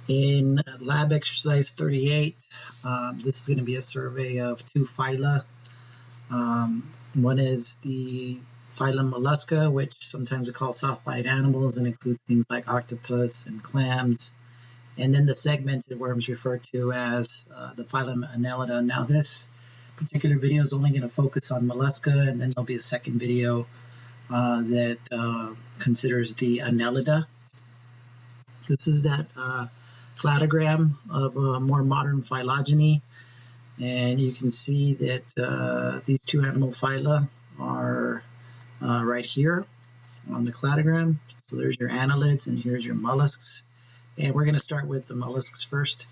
In lab exercise 38, this is going to be a survey of two phyla. One is the Phylum Mollusca, which sometimes we call soft-bite animals and includes things like octopus and clams. And then the segmented worms referred to as the phylum Annelida. Now this particular video is only going to focus on mollusca, and then there'll be a second video that considers the Annelida. This is that cladogram of a more modern phylogeny, and you can see that these two animal phyla are right here on the cladogram. So there's your annelids and here's your mollusks, and we're going to start with the mollusks first.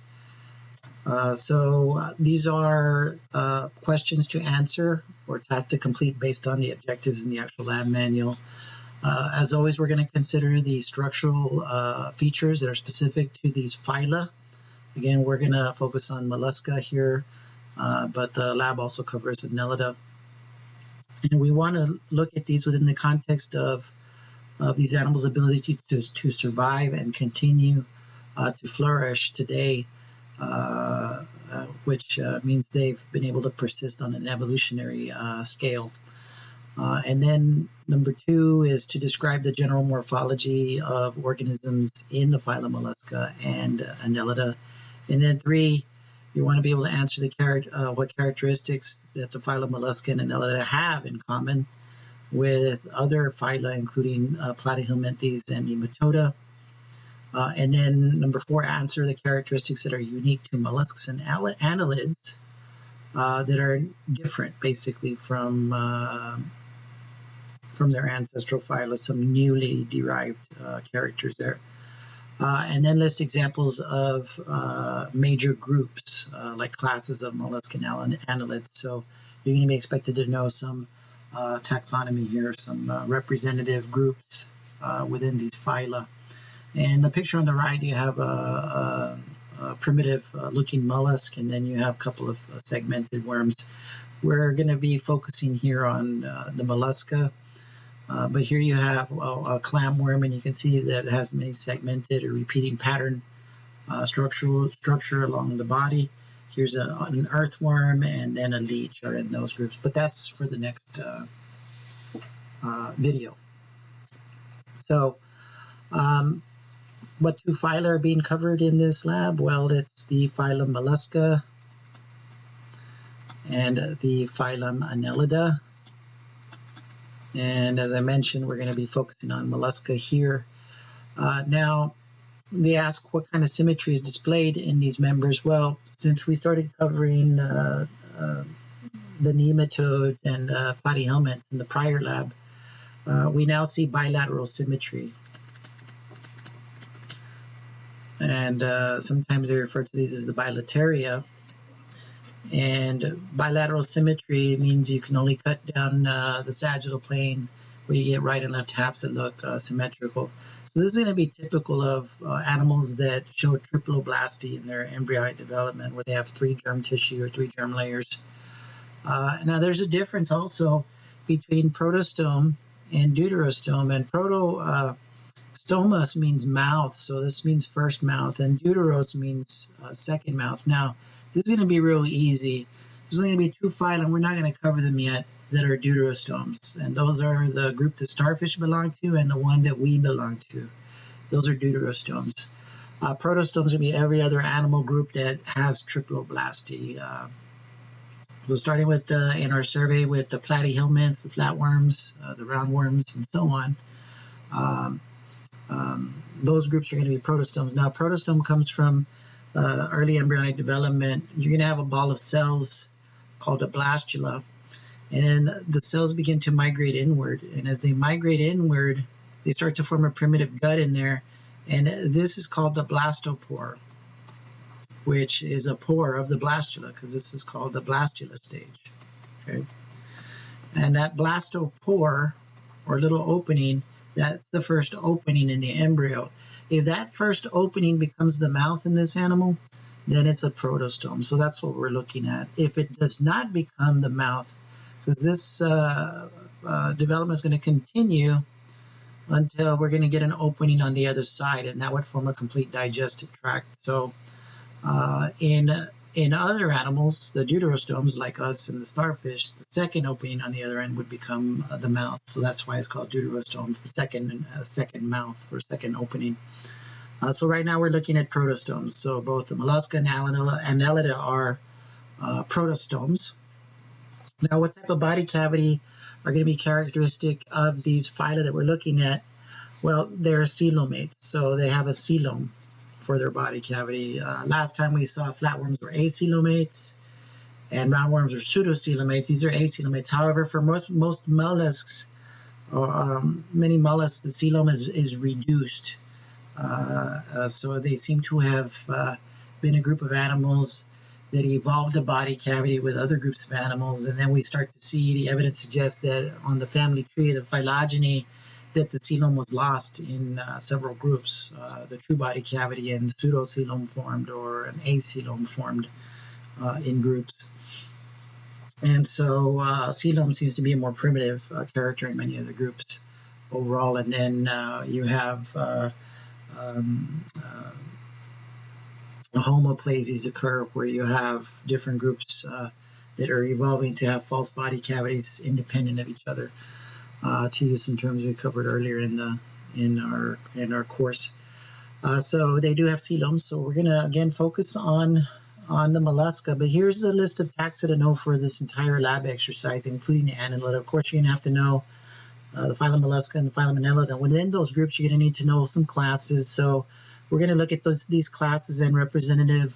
So these are questions to answer or tasks to complete based on the objectives in the actual lab manual. As always, we're going to consider the structural features that are specific to these phyla. Again, we're going to focus on mollusca here, but the lab also covers Annelida. And we want to look at these within the context of these animals' ability to survive and continue to flourish today, which means they've been able to persist on an evolutionary scale. And then number two is to describe the general morphology of organisms in the phylum Mollusca and Annelida. And then three, you want to be able to answer what characteristics that the phylum Mollusca and Annelida have in common with other phyla, including Platyhelminthes and Nematoda. And then number four, answer the characteristics that are unique to mollusks and annelids that are different, basically, from their ancestral phyla, some newly derived characters there. And then list examples of major groups, like classes of mollusk and annelids. So you're going to be expected to know some taxonomy here, some representative groups within these phyla. And the picture on the right, you have a primitive looking mollusk, and then you have a couple of segmented worms. We're going to be focusing here on the mollusca. But here you have a clam worm, and you can see that it has many segmented or repeating pattern structure along the body. Here's an earthworm, and then a leech are in those groups. But that's for the next video. So what two phyla are being covered in this lab? Well, it's the phylum Mollusca and the phylum Annelida. And as I mentioned, we're going to be focusing on mollusca here. Now, they ask what kind of symmetry is displayed in these members. Well, since we started covering the nematodes and platyhelminths in the prior lab, we now see bilateral symmetry. And sometimes they refer to these as the bilateria. And bilateral symmetry means you can only cut down the sagittal plane where you get right and left halves that look symmetrical. So this is going to be typical of animals that show triploblasty in their embryonic development, where they have three germ tissue or three germ layers. Now there's a difference also between protostome and deuterostome. And stoma means mouth, so this means first mouth, and deuteros means second mouth. Now, this is going to be real easy. There's only going to be two phyla, and we're not going to cover them yet, that are deuterostomes. And those are the group that starfish belong to and the one that we belong to. Those are deuterostomes. Protostomes will be every other animal group that has triploblasty. So starting with in our survey with the platyhelminths, the flatworms, the roundworms, and so on. Those groups are going to be protostomes. Now, protostome comes from early embryonic development. You're going to have a ball of cells called a blastula, and the cells begin to migrate inward. And as they migrate inward, they start to form a primitive gut in there, and this is called the blastopore, which is a pore of the blastula, because this is called the blastula stage. Okay, and that blastopore, or little opening, that's the first opening in the embryo. If that first opening becomes the mouth in this animal, then it's a protostome. So that's what we're looking at. If it does not become the mouth, because this development is going to continue until we're going to get an opening on the other side, and that would form a complete digestive tract. So in other animals, the deuterostomes, like us and the starfish, the second opening on the other end would become the mouth. So that's why it's called deuterostome, for second mouth or second opening. So right now we're looking at protostomes. So both the mollusca and Annelida are protostomes. Now, what type of body cavity are going to be characteristic of these phyla that we're looking at? Well, they're coelomates, so they have a coelom for their body cavity. Last time we saw flatworms were acoelomates, and roundworms are pseudocoelomates. These are acoelomates. However, for most mollusks, or many mollusks, the coelom is reduced. So they seem to have been a group of animals that evolved a body cavity with other groups of animals, and then we start to see the evidence suggests that on the family tree, the phylogeny, that the coelom was lost in several groups. The true body cavity and pseudocoelom formed, or an acoelom formed in groups. And so coelom seems to be a more primitive character in many other groups overall. And then you have homoplasies occur, where you have different groups that are evolving to have false body cavities independent of each other, to use some terms we covered earlier in our course. So they do have coeloms. So we're going to again focus on the mollusca. But here's the list of taxa to know for this entire lab exercise, including the Annelida. Of course, you're going to have to know the Phylum Mollusca and the Phylum Annelida. Within those groups, you're going to need to know some classes. So we're going to look at these classes and representative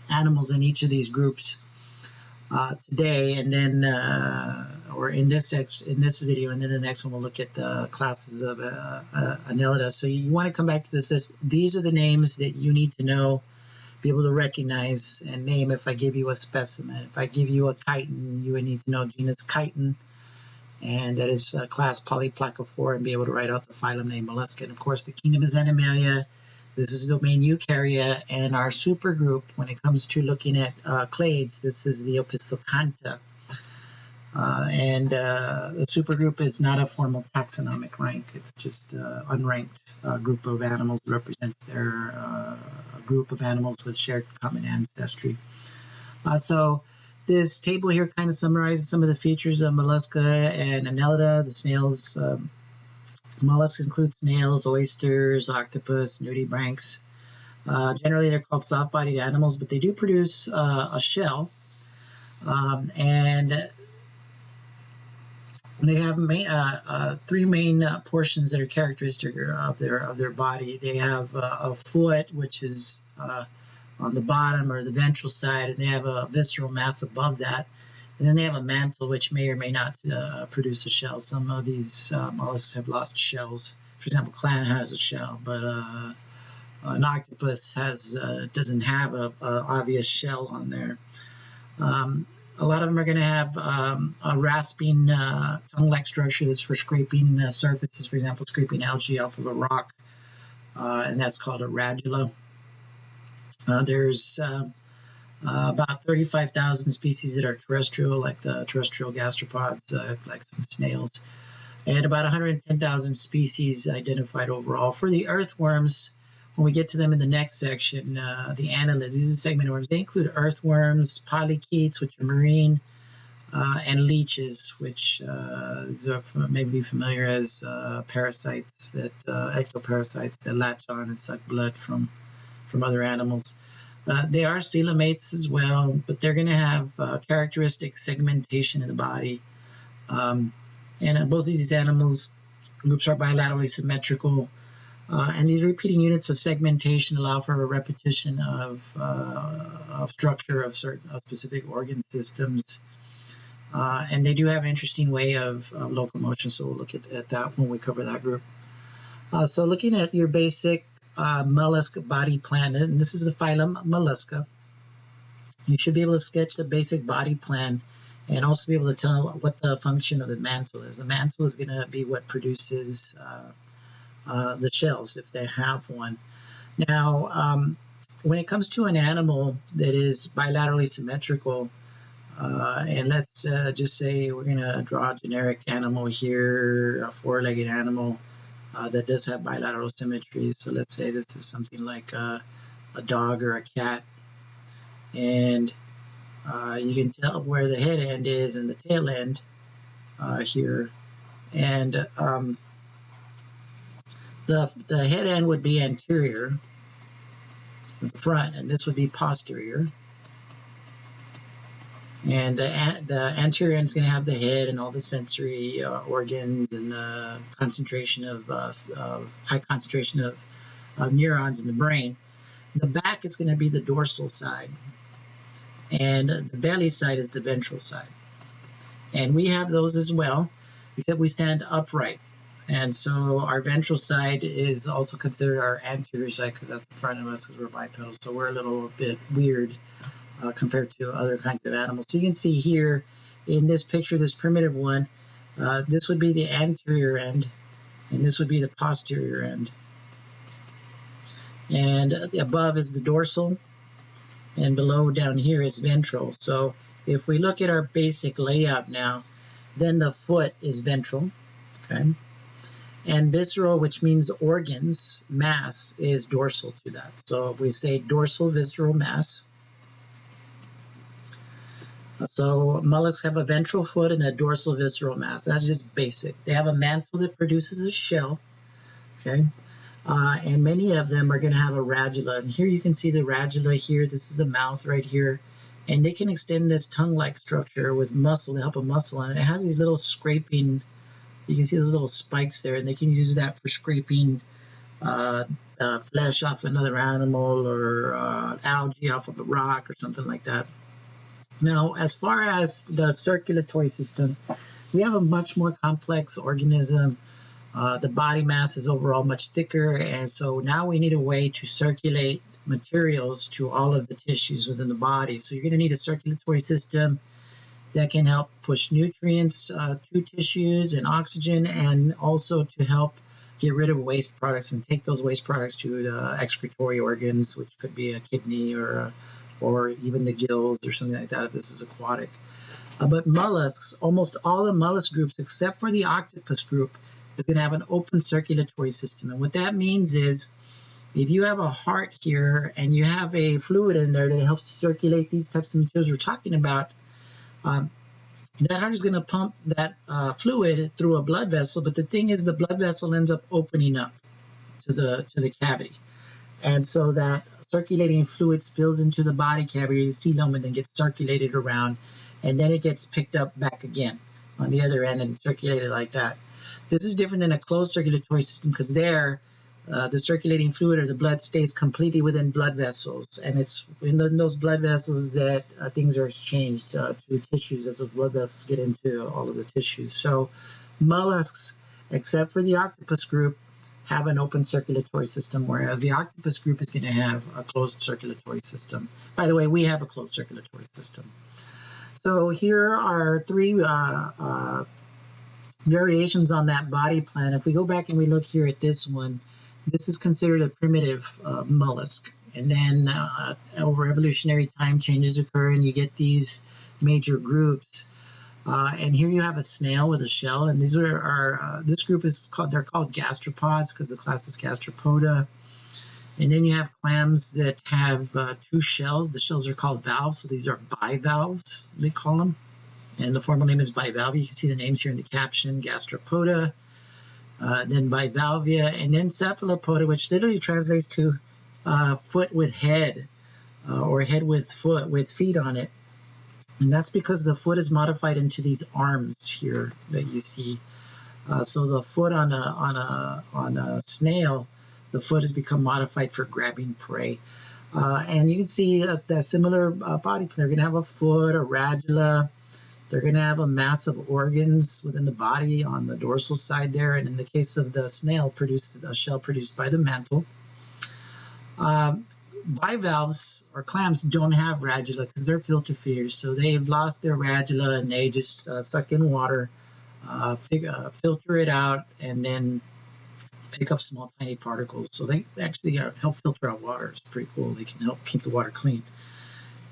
animals in each of these groups today, and then or in this video, and then the next one we'll look at the classes of Annelida. So you want to come back to this. These are the names that you need to know, be able to recognize and name. If I give you a specimen, if I give you a chitin, you would need to know genus chitin, and that is class Polyplacophora, and be able to write out the phylum name Mollusca. And of course, the kingdom is Animalia. This is domain Eukarya, and our supergroup, when it comes to looking at clades, this is the Opisthoconta. And the supergroup is not a formal taxonomic rank. It's just an unranked group of animals that represents their a group of animals with shared common ancestry. So this table here kind of summarizes some of the features of Mollusca and Annelida. The snails, mollusks include snails, oysters, octopus, nudibranchs. Generally, they're called soft-bodied animals, but they do produce a shell, and they have three main portions that are characteristic of their body. They have a foot, which is on the bottom or the ventral side, and they have a visceral mass above that. And then they have a mantle, which may or may not produce a shell. Some of these mollusks have lost shells. For example, clam has a shell, but an octopus doesn't have a obvious shell on there. A lot of them are going to have a rasping tongue-like structure that's for scraping surfaces, for example, scraping algae off of a rock, and that's called a radula. There's about 35,000 species that are terrestrial, like the terrestrial gastropods, like some snails, and about 110,000 species identified overall. For the earthworms, when we get to them in the next section, the annelids, these are segment worms. They include earthworms, polychaetes, which are marine, and leeches, which may be familiar as parasites, ectoparasites that latch on and suck blood from other animals. They are coelomates as well, but they're going to have characteristic segmentation in the body. And both of these animals groups are bilaterally symmetrical. And these repeating units of segmentation allow for a repetition of structure of specific organ systems. And they do have an interesting way of locomotion, so we'll look at that when we cover that group. So looking at your basic mollusk body plan, and this is the phylum Mollusca, you should be able to sketch the basic body plan and also be able to tell what the function of the mantle is. The mantle is going to be what produces the shells, if they have one. Now, when it comes to an animal that is bilaterally symmetrical, And let's just say we're going to draw a generic animal here, a four-legged animal that does have bilateral symmetry. So let's say this is something like a dog or a cat. And you can tell where the head end is and the tail end here. And the head end would be anterior, the front, and this would be posterior. And the anterior end is going to have the head and all the sensory organs and concentration of high concentration of neurons in the brain. The back is going to be the dorsal side, and the belly side is the ventral side. And we have those as well, except we stand upright. And so our ventral side is also considered our anterior side because that's the front of us because we're bipedal. So we're a little bit weird compared to other kinds of animals. So you can see here in this picture, this primitive one, this would be the anterior end, and this would be the posterior end. And above is the dorsal, and below down here is ventral. So if we look at our basic layout now, then the foot is ventral, okay? And visceral, which means organs, mass, is dorsal to that. So if we say dorsal visceral mass, so mollusks have a ventral foot and a dorsal visceral mass. That's just basic. They have a mantle that produces a shell, okay? And many of them are going to have a radula. And here you can see the radula here. This is the mouth right here. And they can extend this tongue-like structure with muscle, to help a muscle. And it has these little scraping, you can see those little spikes there. And they can use that for scraping flesh off another animal or algae off of a rock or something like that. Now, as far as the circulatory system, we have a much more complex organism. The body mass is overall much thicker, and so now we need a way to circulate materials to all of the tissues within the body. So you're going to need a circulatory system that can help push nutrients to tissues and oxygen, and also to help get rid of waste products and take those waste products to the excretory organs, which could be a kidney or even the gills or something like that if this is aquatic. But mollusks, almost all the mollusk groups except for the octopus group, is going to have an open circulatory system. And what that means is if you have a heart here and you have a fluid in there that helps to circulate these types of materials we're talking about, that heart is going to pump that fluid through a blood vessel. But the thing is, the blood vessel ends up opening up to the cavity. And so that circulating fluid spills into the body cavity, the coelom, and then gets circulated around, and then it gets picked up back again on the other end and circulated like that. This is different than a closed circulatory system because there, the circulating fluid or the blood stays completely within blood vessels, and it's in those blood vessels that things are exchanged to tissues as those blood vessels get into all of the tissues. So mollusks, except for the octopus group, have an open circulatory system, whereas the octopus group is going to have a closed circulatory system. By the way, we have a closed circulatory system. So here are three variations on that body plan. If we go back and we look here at this one, this is considered a primitive mollusk. And then over evolutionary time, changes occur and you get these major groups. And here you have a snail with a shell, and these are this group is called, they're called gastropods because the class is Gastropoda. And then you have clams that have two shells. The shells are called valves, so these are bivalves, they call them. And the formal name is Bivalvia. You can see the names here in the caption, Gastropoda, then Bivalvia, and then Cephalopoda, which literally translates to foot with head, or head with foot, with feet on it. And that's because the foot is modified into these arms here that you see. So the foot on a snail, the foot has become modified for grabbing prey. And you can see that similar body plan. They're going to have a foot, a radula. They're going to have a mass of organs within the body on the dorsal side there. And in the case of the snail, produces a shell produced by the mantle. Bivalves or clams don't have radula because they're filter feeders, so they've lost their radula and they just suck in water, filter it out, and then pick up small tiny particles. So they actually help filter out water. It's pretty cool. They can help keep the water clean.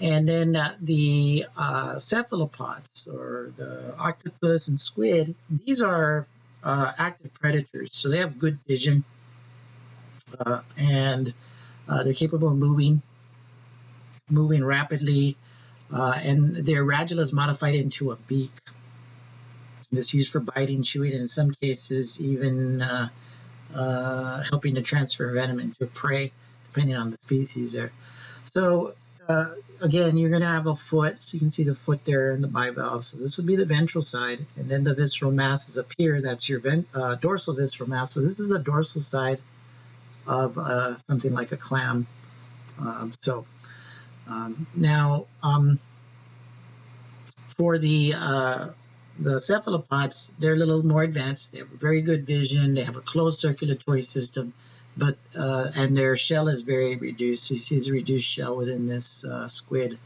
And then the cephalopods, or the octopus and squid, these are active predators, so they have good vision, and they're capable of moving rapidly, and their radula is modified into a beak. This is used for biting, chewing, and in some cases even helping to transfer venom into prey, depending on the species there. So again, you're going to have a foot, so you can see the foot there in the bivalve. So this would be the ventral side, and then the visceral masses up here. That's your dorsal visceral mass. So this is the dorsal side of something like a clam. Now, for the cephalopods, they're a little more advanced. They have very good vision. They have a closed circulatory system, but and their shell is very reduced. So you see, it's a reduced shell within this squid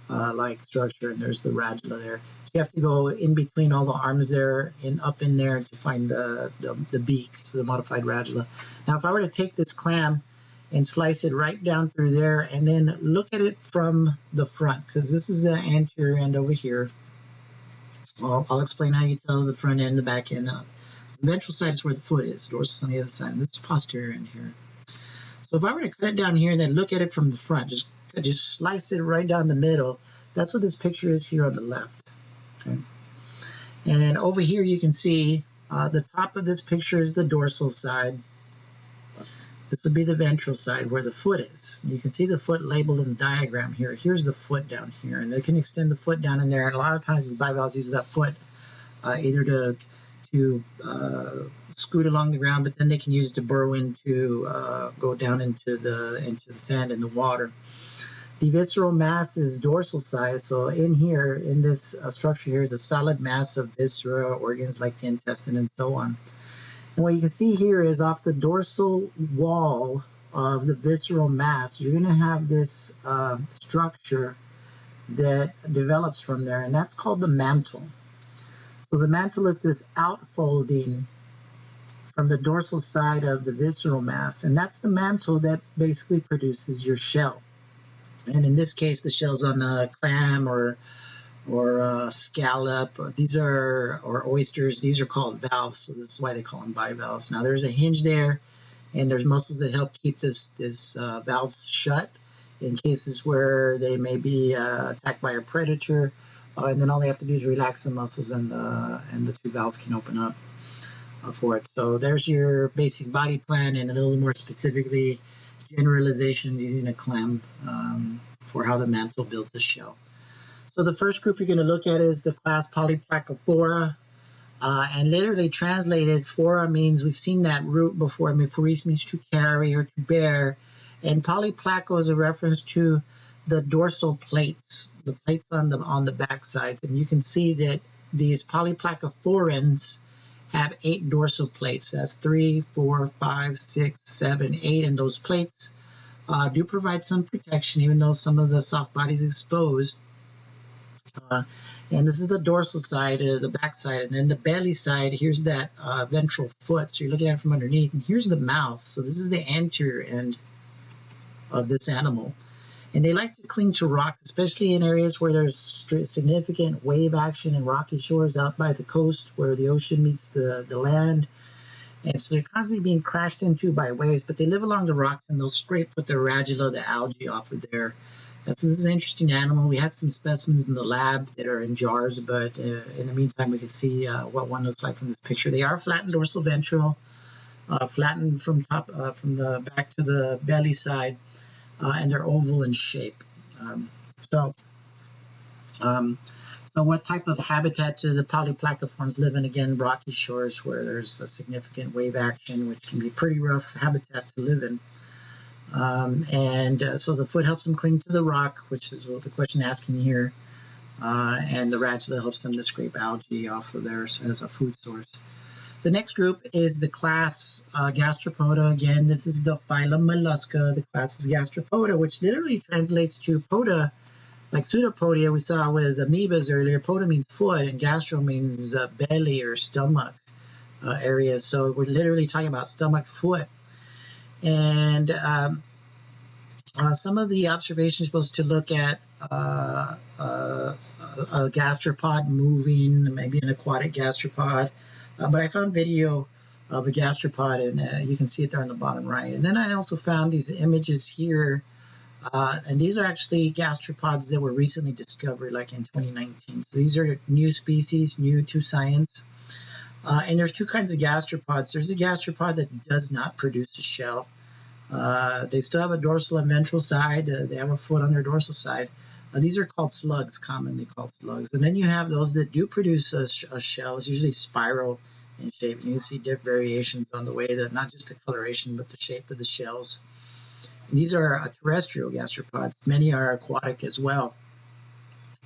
like structure, and there's the radula there. So you have to go in between all the arms there and up in there to find the beak, so the modified radula. Now, if I were to take this clam and slice it right down through there, and then look at it from the front, because this is the anterior end over here. Well, I'll explain how you tell the front end, the back end. The ventral side is where the foot is. The dorsal is on the other side. And this is posterior end here. So if I were to cut it down here and then look at it from the front, just slice it right down the middle. That's what this picture is here on the left. Okay. And over here you can see the top of this picture is the dorsal side. This would be the ventral side where the foot is. You can see the foot labeled in the diagram here. Here's the foot down here, and they can extend the foot down in there. And a lot of times the bivalves use that foot either to scoot along the ground, but then they can use it to burrow into, go down into the sand and the water. The visceral mass is dorsal side. So in here, in this structure here, is a solid mass of viscera, organs like the intestine, and so on. And what you can see here is off the dorsal wall of the visceral mass, you're going to have this structure that develops from there, and that's called the mantle. So the mantle is this outfolding from the dorsal side of the visceral mass, and that's the mantle that basically produces your shell. And in this case, the shell's on a clam or scallop, or oysters. These are called valves, so this is why they call them bivalves. Now there's a hinge there, and there's muscles that help keep this valves shut in cases where they may be attacked by a predator, and then all they have to do is relax the muscles, and the two valves can open up for it. So there's your basic body plan, and a little more specifically generalization using a clam for how the mantle builds a shell. So the first group you're going to look at is the class Polyplacophora, and literally translated, phora means, we've seen that root before. I mean, phoris means to carry or to bear, and polyplaco is a reference to the dorsal plates, the plates on the back side. And you can see that these polyplacophorans have 8 dorsal plates. That's 3, 4, 5, 6, 7, 8, and those plates do provide some protection, even though some of the soft body is exposed. And this is the dorsal side, the back side, and then the belly side, here's that ventral foot, so you're looking at it from underneath, and here's the mouth. So this is the anterior end of this animal. And they like to cling to rocks, especially in areas where there's significant wave action and rocky shores out by the coast where the ocean meets the land. And so they're constantly being crashed into by waves, but they live along the rocks, and they'll scrape with their radula the algae off of there. So this is an interesting animal. We had some specimens in the lab that are in jars, but in the meantime, we can see what one looks like from this picture. They are flattened dorsal ventral, flattened from the back to the belly side, and they're oval in shape. So what type of habitat do the polyplacophorans live in? Again, rocky shores where there's a significant wave action, which can be pretty rough habitat to live in. So the foot helps them cling to the rock, which is what the question asking here, and the radula helps them to scrape algae off of there as a food source. The next group is the class Gastropoda. Again, this is the Phylum Mollusca. The class is Gastropoda, which literally translates to poda, like pseudopodia we saw with amoebas earlier. Poda means foot, and gastro means belly or stomach area. So we're literally talking about stomach, foot. And some of the observations supposed to look at a gastropod moving, maybe an aquatic gastropod. But I found video of a gastropod, and you can see it there on the bottom right. And then I also found these images here, and these are actually gastropods that were recently discovered, like in 2019. So these are new species, new to science. And there's two kinds of gastropods. There's a gastropod that does not produce a shell. They still have a dorsal and ventral side. They have a foot on their dorsal side. These are called slugs, commonly called slugs. And then you have those that do produce a shell. It's usually spiral in shape. And you can see different variations on the way that, not just the coloration, but the shape of the shells. And these are terrestrial gastropods. Many are aquatic as well.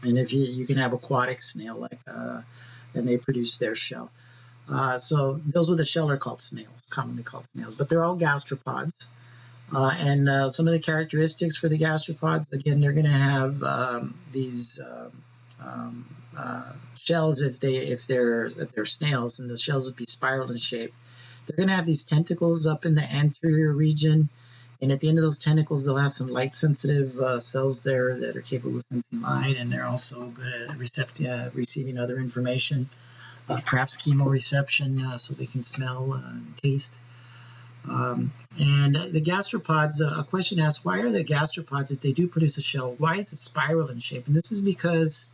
And if you can have aquatic snail, like, and they produce their shell. So those with a shell are called snails, commonly called snails. But they're all gastropods. And some of the characteristics for the gastropods, again, they're going to have these shells if they're snails, and the shells would be spiral in shape. They're going to have these tentacles up in the anterior region, and at the end of those tentacles, they'll have some light-sensitive cells there that are capable of sensing light, and they're also good at receiving other information, perhaps chemoreception, so they can smell and taste. And the gastropods, a question asked, why are the gastropods, if they do produce a shell, why is it spiral in shape? And this is because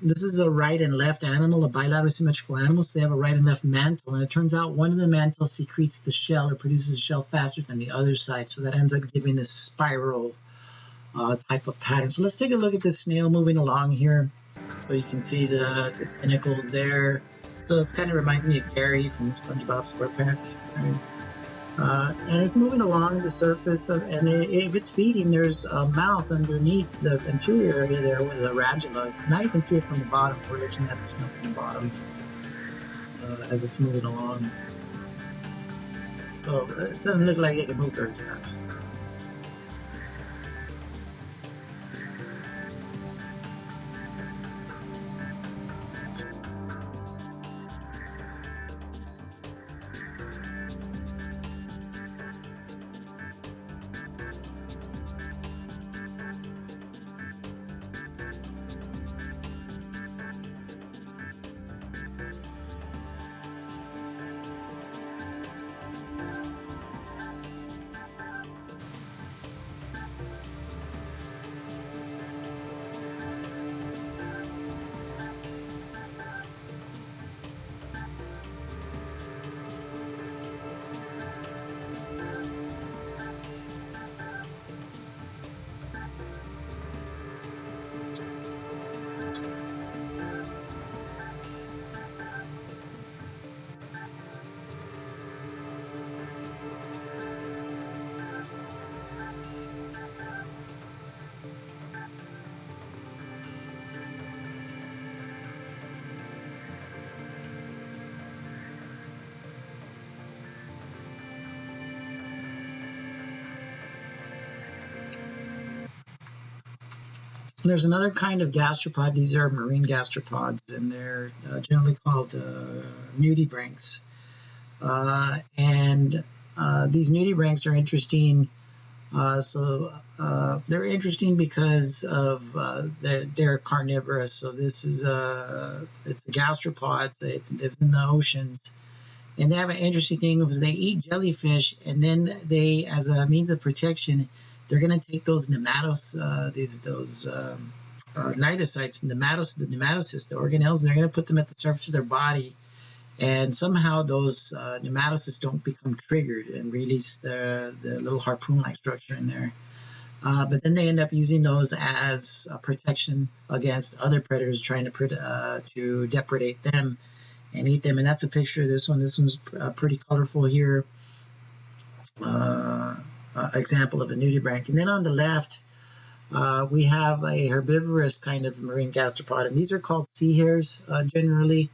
this is a right and left animal, a bilateral symmetrical animal, so they have a right and left mantle. And it turns out one of the mantles secretes the shell or produces a shell faster than the other side, so that ends up giving this spiral type of pattern. So let's take a look at this snail moving along here. So you can see the tentacles there. So it's kind of reminds me of Gary from SpongeBob SquarePants. Right? And it's moving along the surface, and if it's feeding, there's a mouth underneath the anterior area there with a radula. So now you can see it from the bottom. We're looking at the snout from the bottom as it's moving along. So it doesn't look like it can move very fast. There's another kind of gastropod. These are marine gastropods, and they're generally called nudibranchs. These nudibranchs are interesting. They're interesting because of they're carnivorous. So this is it's a gastropod. It lives in the oceans, and they have an interesting thing because they eat jellyfish, and then they, as a means of protection, they're going to take those nematocytes, cnidocytes, the nematocysts, the organelles, and they're going to put them at the surface of their body, and somehow those nematocysts don't become triggered and release the little harpoon-like structure in there. But then they end up using those as protection against other predators trying to depredate them and eat them. And that's a picture of this one. This one's pretty colorful here. Example of a nudibranch. And then on the left, we have a herbivorous kind of marine gastropod, and these are called sea hares generally.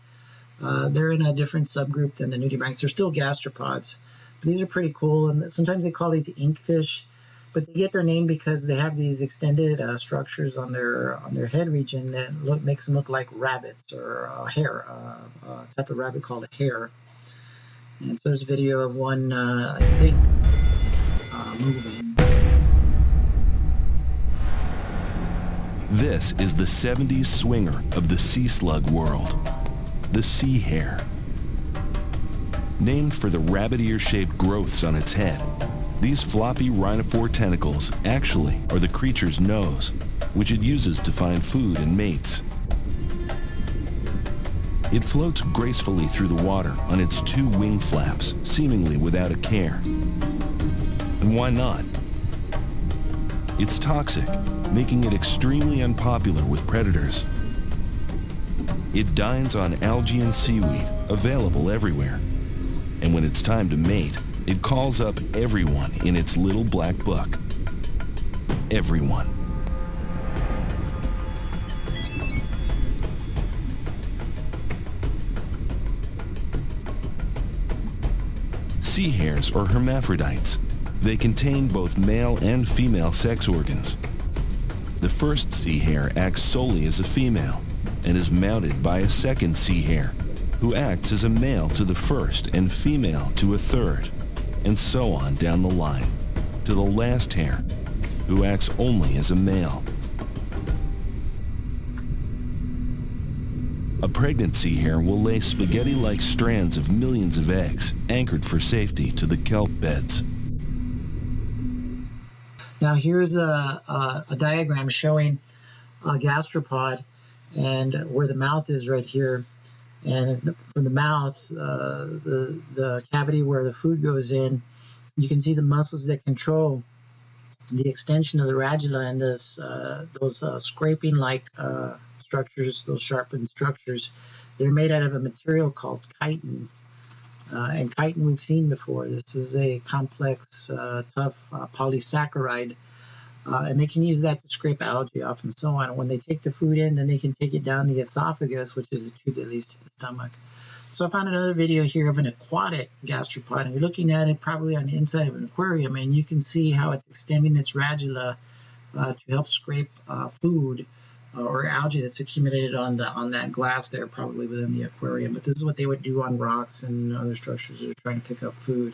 They're in a different subgroup than the nudibranchs. They're still gastropods, but these are pretty cool, and sometimes they call these inkfish, but they get their name because they have these extended structures on their head region that makes them look like rabbits or a hare, a type of rabbit called a hare. And so there's a video of one, I think, moving. This is the 70s swinger of the sea slug world, the sea hare. Named for the rabbit ear-shaped growths on its head, these floppy rhinophore tentacles actually are the creature's nose, which it uses to find food and mates. It floats gracefully through the water on its two wing flaps, seemingly without a care. And why not? It's toxic, making it extremely unpopular with predators. It dines on algae and seaweed, available everywhere. And when it's time to mate, it calls up everyone in its little black book. Everyone. Sea hares are hermaphrodites. They contain both male and female sex organs. The first sea hare acts solely as a female and is mounted by a second sea hare, who acts as a male to the first and female to a third, and so on down the line, to the last hare, who acts only as a male. A pregnant sea hare will lay spaghetti-like strands of millions of eggs, anchored for safety to the kelp beds. Now here's a diagram showing a gastropod, and where the mouth is right here. And from the mouth, the cavity where the food goes in, you can see the muscles that control the extension of the radula and those scraping-like structures, those sharpened structures. They're made out of a material called chitin. And chitin we've seen before. This is a complex, tough polysaccharide. And they can use that to scrape algae off and so on. And when they take the food in, then they can take it down the esophagus, which is the tube that leads to the stomach. So I found another video here of an aquatic gastropod, and you're looking at it probably on the inside of an aquarium, and you can see how it's extending its radula to help scrape food or algae that's accumulated on that glass there, probably within the aquarium. But this is what they would do on rocks and other structures that are trying to pick up food.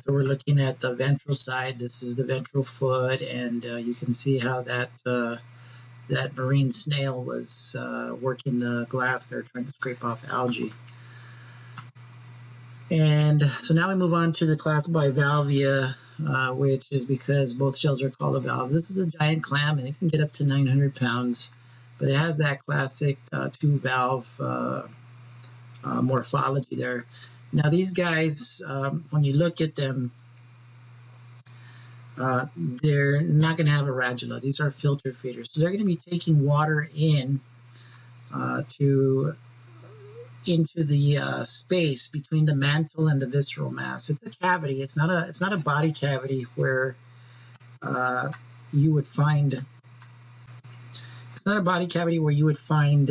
So we're looking at the ventral side. This is the ventral foot, and you can see how that marine snail was working the glass there, trying to scrape off algae. And so now we move on to the class Bivalvia, which is because both shells are called a valve. This is a giant clam, and it can get up to 900 pounds, but it has that classic two-valve morphology there. Now these guys, when you look at them, they're not going to have a radula. These are filter feeders. So they're going to be taking water in into the space between the mantle and the visceral mass. It's a cavity. It's not a body cavity where you would find. It's not a body cavity where you would find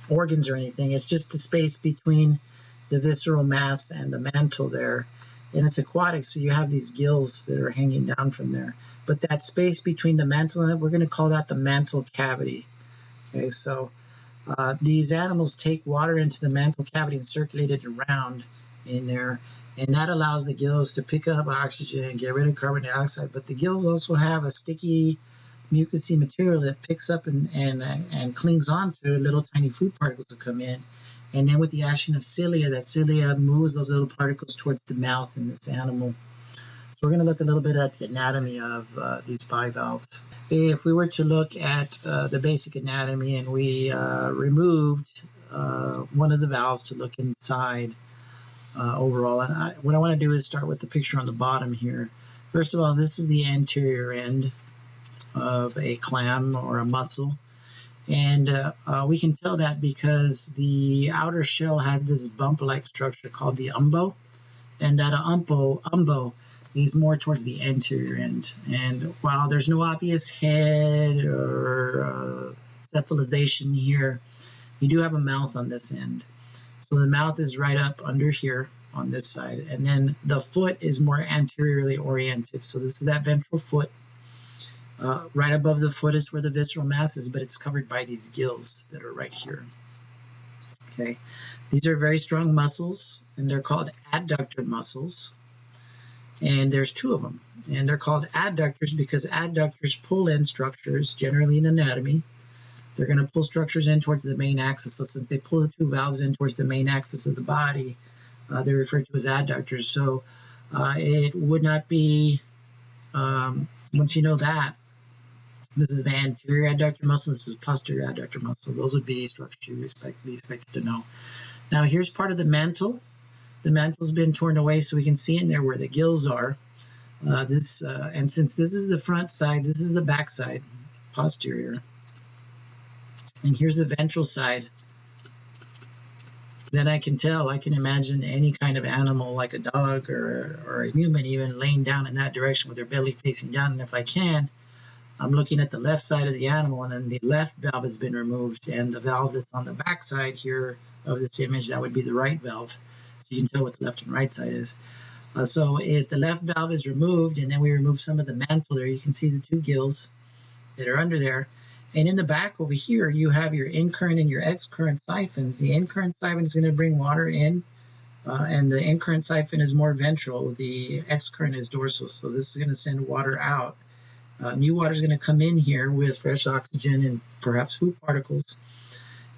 organs or anything. It's just the space between the visceral mass and the mantle there, and it's aquatic, so you have these gills that are hanging down from there. But that space between the mantle and it, we're going to call that the mantle cavity. Okay, so these animals take water into the mantle cavity and circulate it around in there, and that allows the gills to pick up oxygen and get rid of carbon dioxide. But the gills also have a sticky mucousy material that picks up and clings on to little tiny food particles that come in. And then with the action of cilia, that cilia moves those little particles towards the mouth in this animal. So we're going to look a little bit at the anatomy of these bivalves. If we were to look at the basic anatomy and we removed one of the valves to look inside overall, and what I want to do is start with the picture on the bottom here. First of all, this is the anterior end of a clam or a mussel, and we can tell that because the outer shell has this bump-like structure called the umbo, and that umbo is more towards the anterior end. And while there's no obvious head or cephalization here, you do have a mouth on this end. So the mouth is right up under here on this side, and then the foot is more anteriorly oriented. So this is that ventral foot. Right above the foot is where the visceral mass is, but it's covered by these gills that are right here. Okay, these are very strong muscles, and they're called adductor muscles. And there's two of them, and they're called adductors because adductors pull in structures, generally in anatomy. They're going to pull structures in towards the main axis. So since they pull the two valves in towards the main axis of the body, they're referred to as adductors. So it would not be, once you know that, this is the anterior adductor muscle, this is posterior adductor muscle. Those would be structures you be expected to know. Now here's part of the mantle. The mantle's been torn away so we can see in there where the gills are. And since this is the front side, this is the back side, posterior. And here's the ventral side. Then I can imagine any kind of animal like a dog or a human even laying down in that direction with their belly facing down. And if I can, I'm looking at the left side of the animal, and then the left valve has been removed, and the valve that's on the back side here of this image, that would be the right valve. So you can tell what the left and right side is. So if the left valve is removed, and then we remove some of the mantle there, you can see the two gills that are under there. And in the back over here, you have your in-current and your ex-current siphons. The in-current siphon is going to bring water in, and the in-current siphon is more ventral. The ex-current is dorsal, so this is going to send water out. New water is going to come in here with fresh oxygen and perhaps food particles.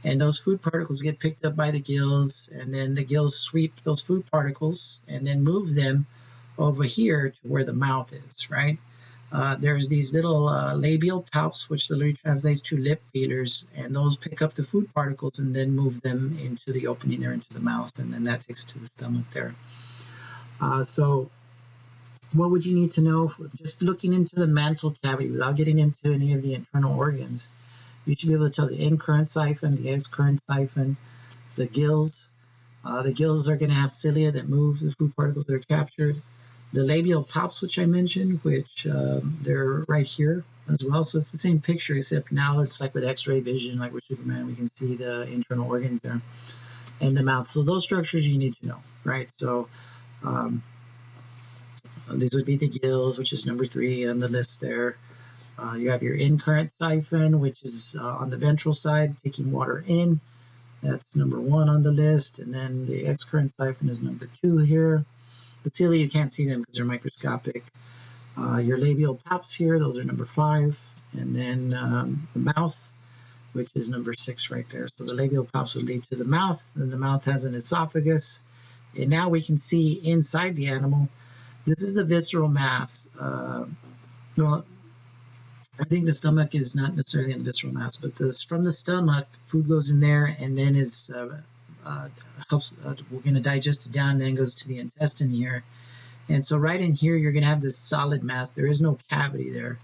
And those food particles get picked up by the gills, and then the gills sweep those food particles and then move them over here to where the mouth is, right? There's these little labial palps, which literally translates to lip feelers, and those pick up the food particles and then move them into the opening there, into the mouth, and then that takes it to the stomach there. So what would you need to know? Just looking into the mantle cavity without getting into any of the internal organs, you should be able to tell the in-current siphon, the ex-current siphon, the gills. The gills are going to have cilia that move the food particles that are captured. The labial palps, which I mentioned, which they're right here as well. So it's the same picture, except now it's like with X-ray vision, like with Superman, we can see the internal organs there and the mouth. So those structures you need to know, right? So these would be the gills, which is number 3 on the list there. You have your in-current siphon, which is on the ventral side, taking water in. That's number 1 on the list. And then the ex-current siphon is number 2 here. The cilia, you can't see them because they're microscopic. Your labial palps here, those are number 5. And then the mouth, which is number 6 right there. So the labial palps would lead to the mouth, and the mouth has an esophagus. And now we can see inside the animal. This is the visceral mass. Well, I think the stomach is not necessarily in the visceral mass, but from the stomach, food goes in there and then is helps. We're going to digest it down, and then goes to the intestine here. And so right in here, you're going to have this solid mass. There is no cavity there.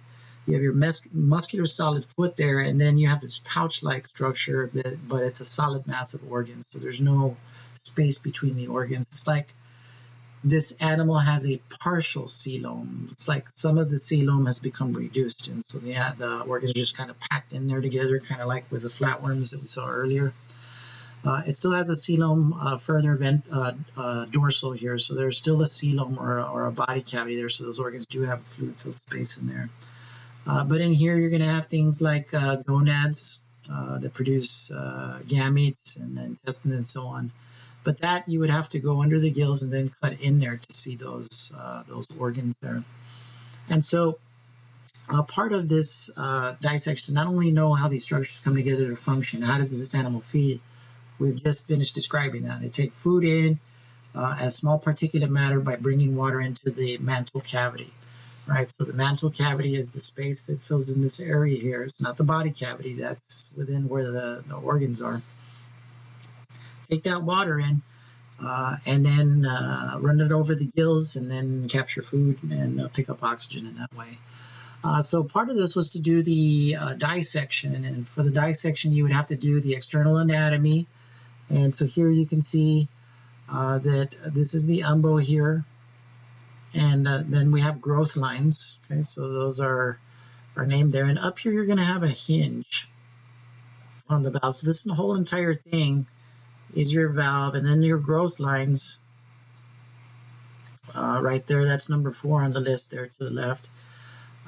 You have your muscular solid foot there, and then you have this pouch-like structure, but it's a solid mass of organs. So there's no space between the organs. It's like this animal has a partial coelom. It's like some of the coelom has become reduced, and so the organs are just kind of packed in there together, kind of like with the flatworms that we saw earlier. It still has a coelom further dorsal here, so there's still a coelom or a body cavity there, so those organs do have fluid-filled space in there. But in here, you're going to have things like gonads that produce gametes and intestine and so on. But that you would have to go under the gills and then cut in there to see those organs there. And so part of this dissection, not only know how these structures come together to function, how does this animal feed, we've just finished describing that. They take food in as small particulate matter by bringing water into the mantle cavity, right? So the mantle cavity is the space that fills in this area here. It's not the body cavity. That's within where the organs are. Take that water in and then run it over the gills and then capture food and pick up oxygen in that way. So part of this was to do the dissection, and for the dissection you would have to do the external anatomy. And so here you can see that this is the umbo here, and then we have growth lines. Okay, so those are named there, and up here you're going to have a hinge on the valve. So this whole entire thing is your valve, and then your growth lines right there. That's number 4 on the list there to the left.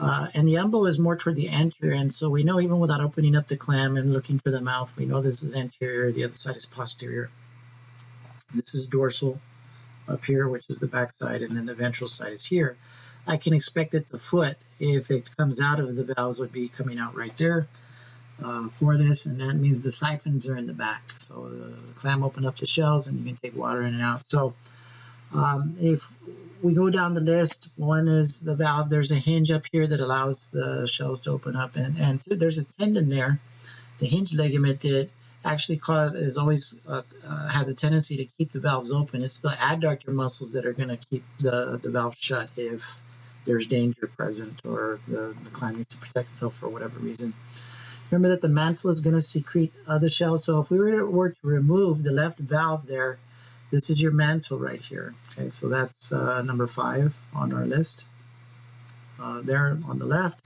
And the umbo is more toward the anterior end, so we know even without opening up the clam and looking for the mouth, we know this is anterior, the other side is posterior. This is dorsal up here, which is the back side, and then the ventral side is here. I can expect that the foot, if it comes out of the valves, would be coming out right there for this, and that means the siphons are in the back. So the clam open up the shells, and you can take water in and out. So if we go down the list, one is the valve. There's a hinge up here that allows the shells to open up, and there's a tendon there, the hinge ligament, that actually has a tendency to keep the valves open. It's the adductor muscles that are going to keep the valve shut if there's danger present or the clam needs to protect itself for whatever reason. Remember that the mantle is going to secrete the shell. So if we were to remove the left valve there, this is your mantle right here. Okay, so that's number 5 on our list. There on the left.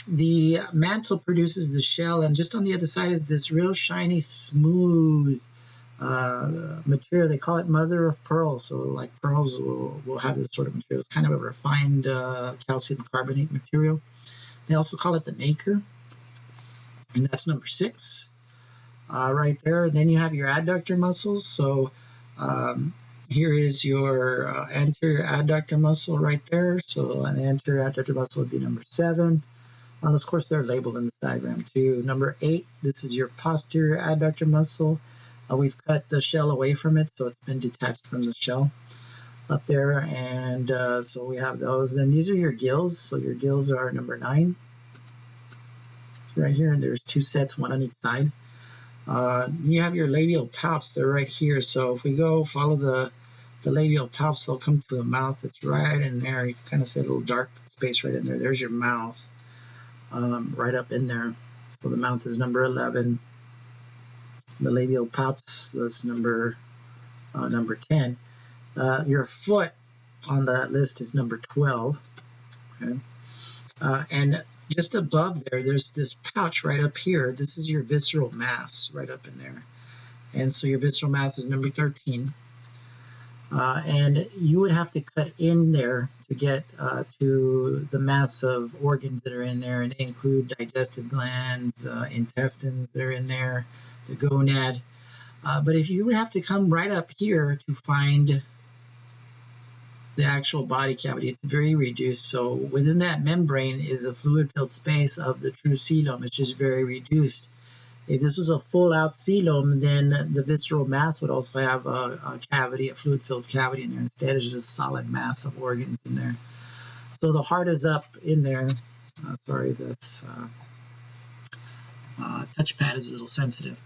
The mantle produces the shell, and just on the other side is this real shiny, smooth material. They call it mother of pearl. So like pearls will have this sort of material. It's kind of a refined calcium carbonate material. They also call it the nacre, and that's number 6 right there. And then you have your adductor muscles. So here is your anterior adductor muscle right there. So an anterior adductor muscle would be number 7. Of course, they're labeled in this diagram too. Number 8, this is your posterior adductor muscle. We've cut the shell away from it, so it's been detached from the shell up there. And so we have those. Then these are your gills. So your gills are number 9. It's right here, and there's 2 sets, one on each side. You have your labial palps. They're right here. So if we go follow the labial palps, they'll come to the mouth. It's right in there. You can kind of see a little dark space right in there. There's your mouth. Right up in there. So the mouth is number 11. The labial palps, that's number 10. Your foot on that list is number 12. Okay. And just above there's this pouch right up here. This is your visceral mass right up in there. And so your visceral mass is number 13. And you would have to cut in there to get to the mass of organs that are in there, and they include digestive glands, intestines that are in there, the gonad. But if you would have to come right up here to find the actual body cavity, it's very reduced. So within that membrane is a fluid-filled space of the true coelom. It's just very reduced. If this was a full-out coelom, then the visceral mass would also have a cavity, a fluid-filled cavity in there. Instead, it's just solid mass of organs in there. So the heart is up in there. Sorry, this touchpad is a little sensitive.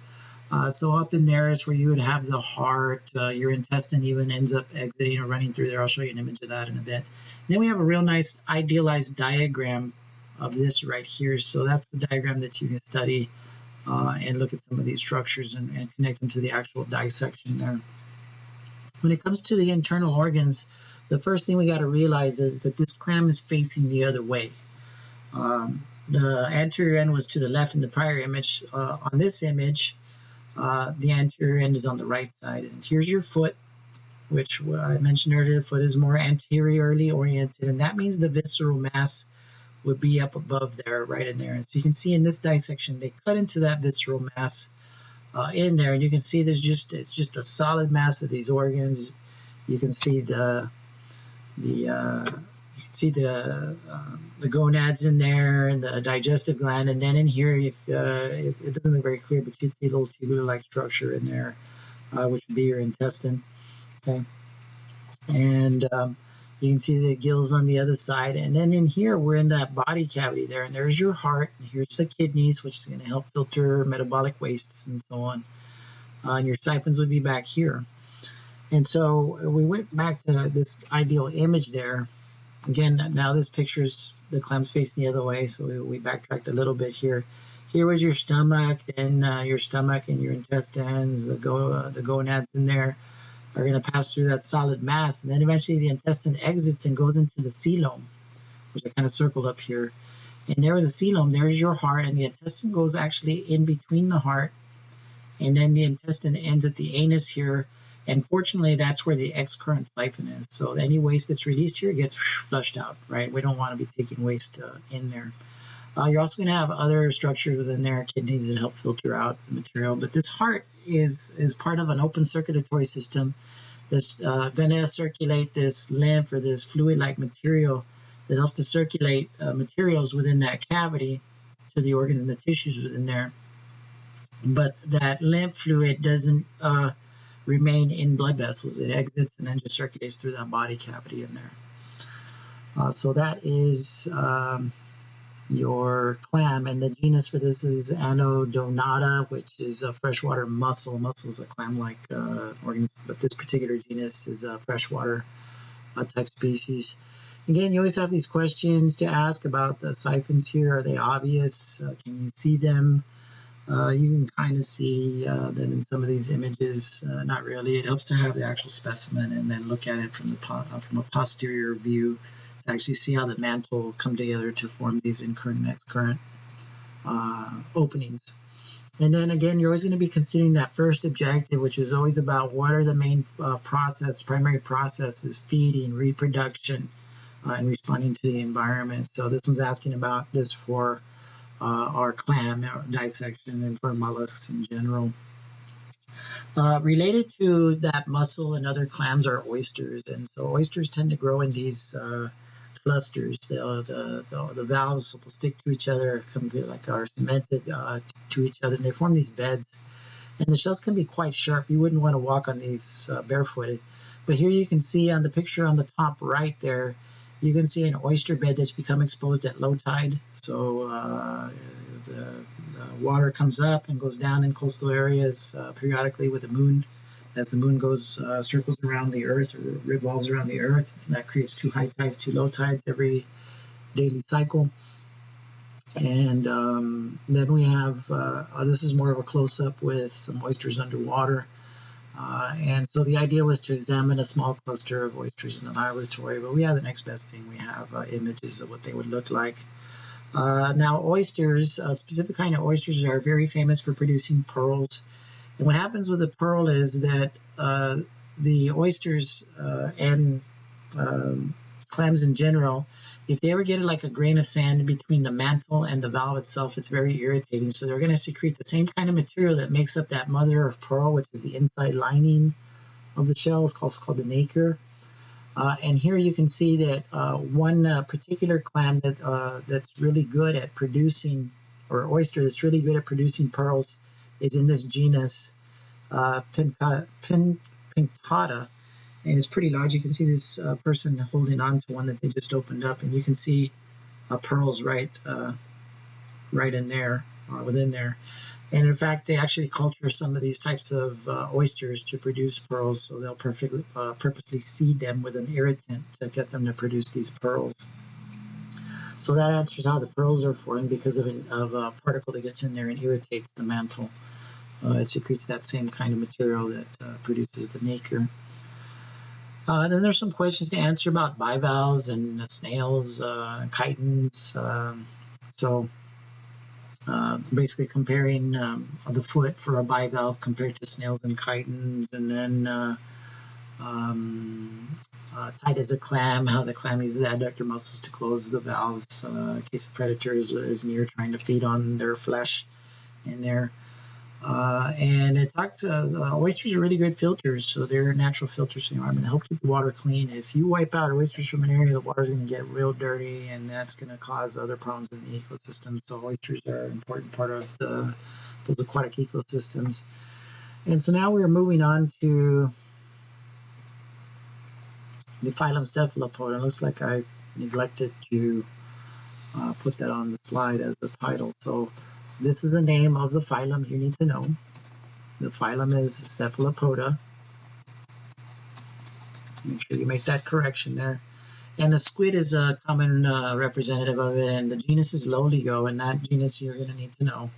So up in there is where you would have the heart. Your intestine even ends up exiting or running through there. I'll show you an image of that in a bit. And then we have a real nice idealized diagram of this right here. So that's the diagram that you can study and look at some of these structures and connect them to the actual dissection there. When it comes to the internal organs, the first thing we got to realize is that this clam is facing the other way. The anterior end was to the left in the prior image. On this image, the anterior end is on the right side. And here's your foot, which I mentioned earlier. The foot is more anteriorly oriented, and that means the visceral mass would be up above there, right in there. And so you can see in this dissection, they cut into that visceral mass in there, and you can see it's just a solid mass of these organs. You can see the gonads in there and the digestive gland, and then in here, if it doesn't look very clear, but you see a little tubular-like structure in there, which would be your intestine. Okay, and you can see the gills on the other side, and then in here we're in that body cavity there, and there's your heart, and here's the kidneys, which is going to help filter metabolic wastes and so on. And your siphons would be back here. And so we went back to this ideal image there. Again, now this picture's the clam's facing the other way, so we backtracked a little bit here. Here was your stomach, then your stomach and your intestines, the gonads in there are going to pass through that solid mass, and then eventually the intestine exits and goes into the coelom, which I kind of circled up here. And there with the coelom, there's your heart, and the intestine goes actually in between the heart, and then the intestine ends at the anus here, And fortunately, that's where the X-current siphon is. So any waste that's released here gets flushed out, right? We don't want to be taking waste in there. You're also going to have other structures within there, kidneys that help filter out the material. But this heart is part of an open circulatory system that's going to circulate this lymph or this fluid-like material that helps to circulate materials within that cavity to the organs and the tissues within there. But that lymph fluid doesn't remain in blood vessels. It exits and then just circulates through that body cavity in there. So that is your clam, and the genus for this is Annelida, which is a freshwater mussel. Mussel is a clam-like organism, but this particular genus is a freshwater type species. Again, you always have these questions to ask about the siphons here. Are they obvious? Can you see them? You can kind of see them in some of these images. Not really. It helps to have the actual specimen and then look at it from a posterior view to actually see how the mantle come together to form these incurrent and excurrent openings. And then again, you're always going to be considering that first objective, which is always about what are the main primary processes: feeding, reproduction, and responding to the environment. So this one's asking about this for our clam dissection and for mollusks in general. Related to that mussel and other clams are oysters, and so oysters tend to grow in these clusters. The valves will stick to each other, are cemented to each other, and they form these beds. And the shells can be quite sharp. You wouldn't want to walk on these barefooted. But here you can see on the picture on the top right there, you can see an oyster bed that's become exposed at low tide. So the water comes up and goes down in coastal areas periodically with the moon. As the moon goes circles around the Earth or revolves around the Earth, that creates 2 high tides, 2 low tides every daily cycle. And then we have, this is more of a close-up with some oysters underwater. And so the idea was to examine a small cluster of oysters in the laboratory, but we have the next best thing. We have images of what they would look like. Now oysters, a specific kind of oysters, are very famous for producing pearls. And what happens with the pearl is that the oysters and clams in general, if they ever get like a grain of sand between the mantle and the valve itself, it's very irritating. So they're going to secrete the same kind of material that makes up that mother of pearl, which is the inside lining of the shell. It's called the nacre. And here you can see that one particular clam that's really good at producing, or oyster that's really good at producing pearls, is in this genus Pinctada, and it's pretty large. You can see this person holding on to one that they just opened up, and you can see pearls right in there, within there. And in fact, they actually culture some of these types of oysters to produce pearls, so they'll purposely seed them with an irritant to get them to produce these pearls. So that answers how the pearls are formed, because of a particle that gets in there and irritates the mantle. It secretes that same kind of material that produces the nacre. Then there's some questions to answer about bivalves and snails, chitons. Basically comparing the foot for a bivalve compared to snails and chitons, and then tight as a clam, how the clam uses adductor muscles to close the valves in case a predator is near trying to feed on their flesh in there. And it talks, oysters are really good filters, so they're natural filters in the environment. They help keep the water clean. If you wipe out oysters from an area, the water's going to get real dirty, and that's going to cause other problems in the ecosystem. So oysters are an important part of those aquatic ecosystems. And so now we're moving on to the phylum Cephalopoda. It looks like I neglected to put that on the slide as the title. So this is the name of the phylum you need to know. The phylum is Cephalopoda. Make sure you make that correction there. And the squid is a common representative of it, and the genus is Loligo, and that genus you're going to need to know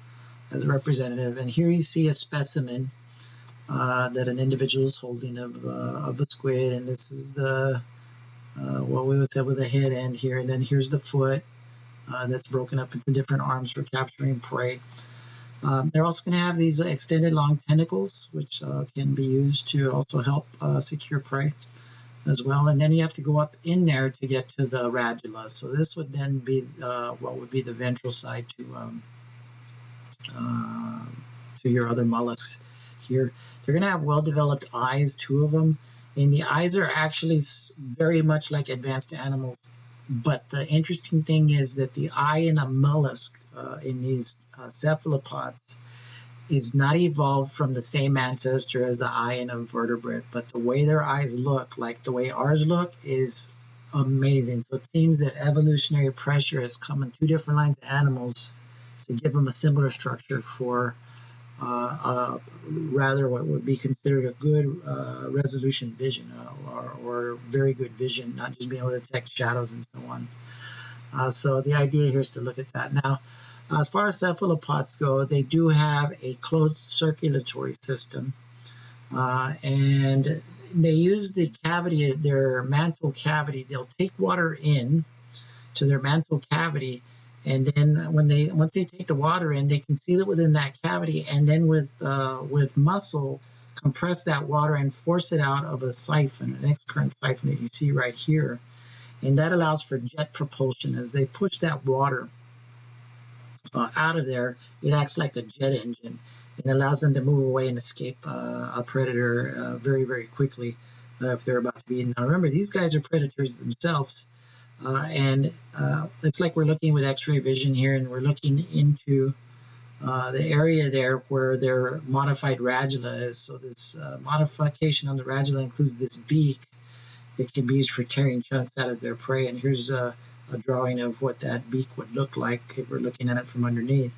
as a representative. And here you see a specimen that an individual is holding of a squid, and this is the what we would say with the head end here, and then here's the foot that's broken up into different arms for capturing prey. They're also going to have these extended long tentacles, which can be used to also help secure prey as well. And then you have to go up in there to get to the radula. So this would then be what would be the ventral side to your other mollusks here. They're going to have well-developed eyes, 2 of them. And the eyes are actually very much like advanced animals. But the interesting thing is that the eye in a mollusk, in these cephalopods, is not evolved from the same ancestor as the eye in a vertebrate. But the way their eyes look, like the way ours look, is amazing. So it seems that evolutionary pressure has come in 2 different lines of animals to give them a similar structure for rather what would be considered a good resolution vision, or very good vision, not just being able to detect shadows and so on. So the idea here is to look at that. Now, as far as cephalopods go, they do have a closed circulatory system, and they use the cavity, their mantle cavity. They'll take water in to their mantle cavity, and then once they take the water in, they can seal it within that cavity, and then with muscle compress that water and force it out of a siphon, an excurrent siphon that you see right here, and that allows for jet propulsion. As they push that water out of there, it acts like a jet engine and allows them to move away and escape a predator very, very quickly if they're about to be eaten. Now remember, these guys are predators themselves. And it's like we're looking with X-ray vision here, and we're looking into the area there where their modified radula is. So this modification on the radula includes this beak that can be used for tearing chunks out of their prey. And here's a drawing of what that beak would look like if we're looking at it from underneath.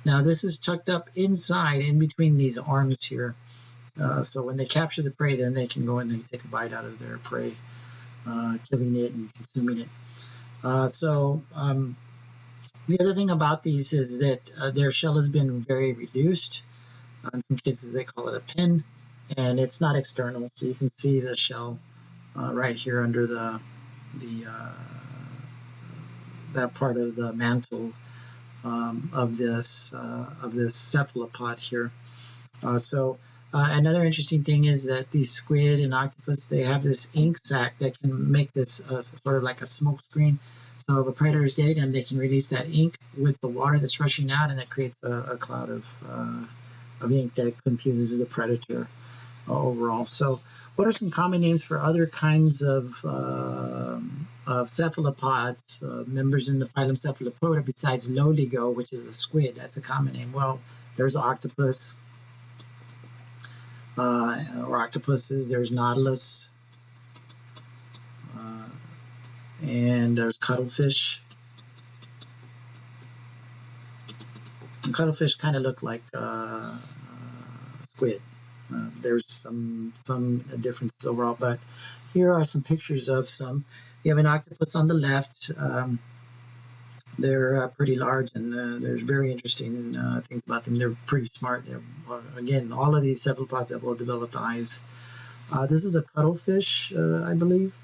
Now this is tucked up inside, in between these arms here. So when they capture the prey, then they can go in and take a bite out of their prey, killing it and consuming it. The other thing about these is that their shell has been very reduced. In some cases, they call it a pin, and it's not external, so you can see the shell right here under that part of the mantle of this cephalopod here. Another interesting thing is that these squid and octopus, they have this ink sac that can make this sort of like a smoke screen. So if a predator is getting them, they can release that ink with the water that's rushing out, and it creates a cloud of ink that confuses the predator overall. So what are some common names for other kinds of cephalopods, members in the phylum Cephalopoda, besides Loligo, which is a squid? That's a common name. Well, there's octopus, or octopuses. There's nautilus, and there's cuttlefish. And cuttlefish kind of look like squid. There's some differences overall, but here are some pictures of some. You have an octopus on the left. They're pretty large, and there's very interesting things about them. They're pretty smart. Again, all of these cephalopods have well-developed eyes. This is a cuttlefish, I believe,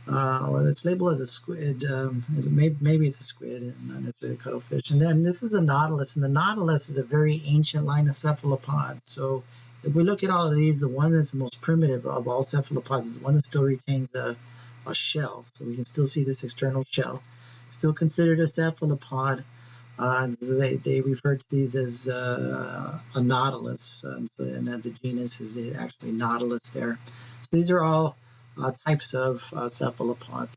or it's labeled as a squid. Maybe it's a squid and not necessarily a cuttlefish. And then this is a nautilus, and the nautilus is a very ancient line of cephalopods. So if we look at all of these, the one that's the most primitive of all cephalopods is the one that still retains a shell. So we can still see this external shell. Still considered a cephalopod. They refer to these as a nautilus, and the genus is actually Nautilus there. So these are all types of cephalopods.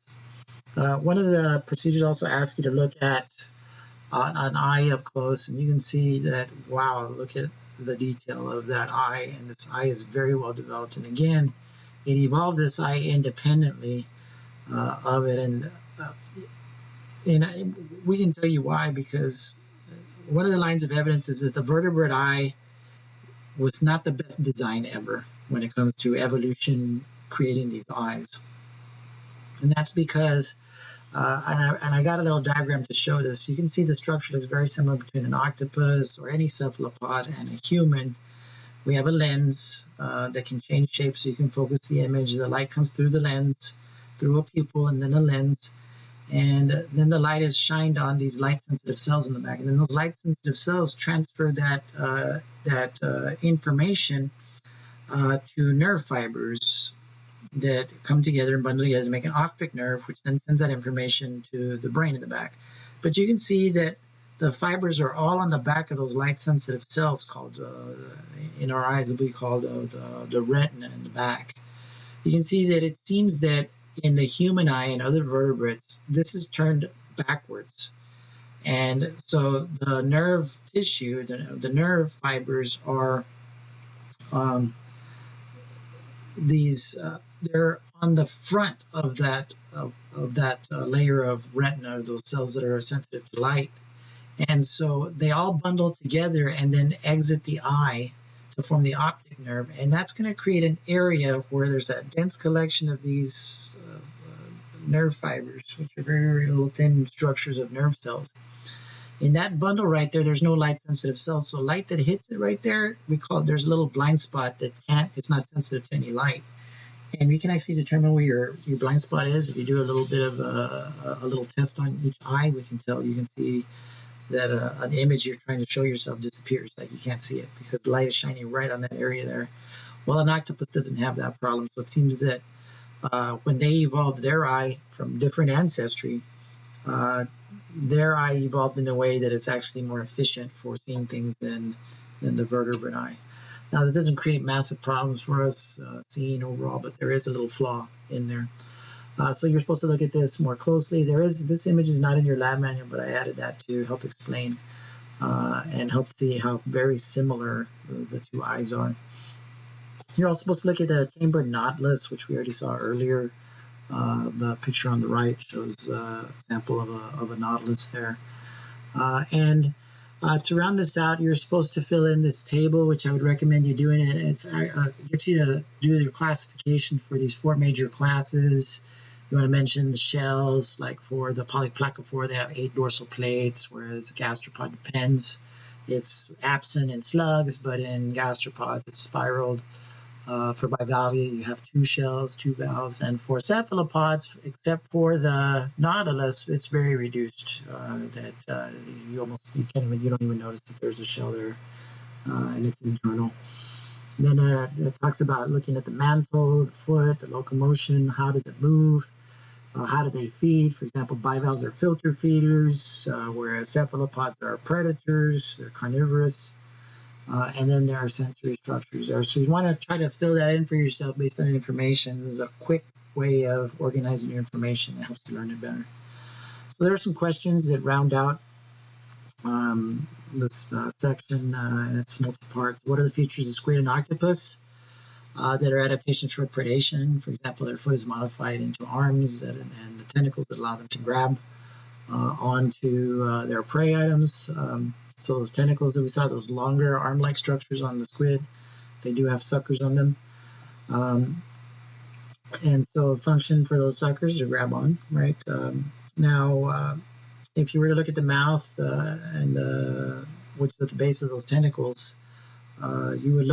One of the procedures also asks you to look at an eye up close, and you can see that, wow, look at the detail of that eye, and this eye is very well developed. And again, it evolved this eye independently of it, and we can tell you why, because one of the lines of evidence is that the vertebrate eye was not the best design ever when it comes to evolution creating these eyes. And that's because, and I got a little diagram to show this. You can see the structure looks very similar between an octopus or any cephalopod and a human. We have a lens that can change shape so you can focus the image. The light comes through the lens, through a pupil, and then a lens. And then the light is shined on these light-sensitive cells in the back, and then those light-sensitive cells transfer that information to nerve fibers that come together and bundle together to make an optic nerve, which then sends that information to the brain in the back. But you can see that the fibers are all on the back of those light-sensitive cells called, in our eyes, it'll be called the retina in the back. You can see that it seems that in the human eye and other vertebrates, this is turned backwards. And so the nerve tissue, the nerve fibers are they're on the front of that layer of retina, those cells that are sensitive to light. And so they all bundle together and then exit the eye to form the optic nerve. And that's going to create an area where there's a dense collection of these nerve fibers, which are very, very little thin structures of nerve cells. In that bundle right there, there's no light-sensitive cells. So light that hits it right there, there's a little blind spot it's not sensitive to any light. And we can actually determine where your blind spot is. If you do a little bit of a little test on each eye, we can tell. You can see that an image you're trying to show yourself disappears, like you can't see it because the light is shining right on that area there. Well, an octopus doesn't have that problem, so it seems that when they evolved their eye from different ancestry, their eye evolved in a way that it's actually more efficient for seeing things than the vertebrate eye. Now, that doesn't create massive problems for us seeing overall, but there is a little flaw in there. So you're supposed to look at this more closely. This image is not in your lab manual, but I added that to help explain and help see how very similar the two eyes are. You're also supposed to look at the chambered nautilus, which we already saw earlier. The picture on the right shows a sample of a nautilus there. To round this out, you're supposed to fill in this table, which I would recommend you doing it. It gets you to do your classification for these 4 major classes. You want to mention the shells, like for the Polyplacophora, they have 8 dorsal plates, whereas the Gastropoda depends. It's absent in slugs, but in gastropods, it's spiraled. For Bivalvia, you have 2 shells, 2 valves, and for cephalopods, except for the nautilus, it's very reduced. You don't even notice that there's a shell there, and it's internal. Then it talks about looking at the mantle, the foot, the locomotion, how does it move, how do they feed. For example, bivalves are filter feeders, whereas cephalopods are predators, they're carnivorous. And then there are sensory structures there. So you want to try to fill that in for yourself based on the information. This is a quick way of organizing your information. It helps you learn it better. So there are some questions that round out this section, and it's multiple parts. What are the features of squid and octopus that are adaptations for predation? For example, their foot is modified into arms and the tentacles that allow them to grab onto their prey items. So those tentacles that we saw, those longer arm-like structures on the squid, they do have suckers on them. And so function for those suckers to grab on, right? Now, if you were to look at the mouth which is at the base of those tentacles, you're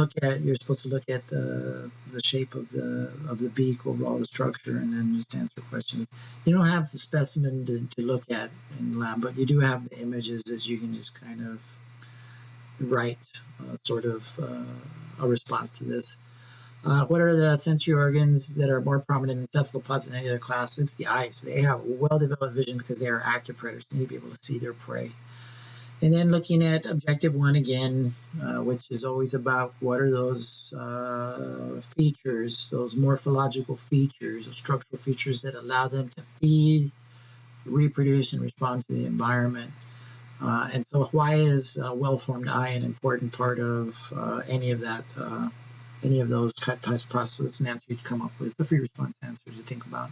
supposed to look at the shape of the beak, overall the structure, and then just answer questions. You don't have the specimen to look at in the lab, but you do have the images that you can just kind of write a response to this. What are the sensory organs that are more prominent in cephalopods than any other class? It's the eyes. They have well-developed vision because they are active predators. They need to be able to see their prey. And then looking at objective 1 again, which is always about what are those features, those morphological features, those structural features that allow them to feed, reproduce, and respond to the environment. And so why is a well-formed eye an important part of any of those types of processes and answers you'd come up with? The free response answers to think about.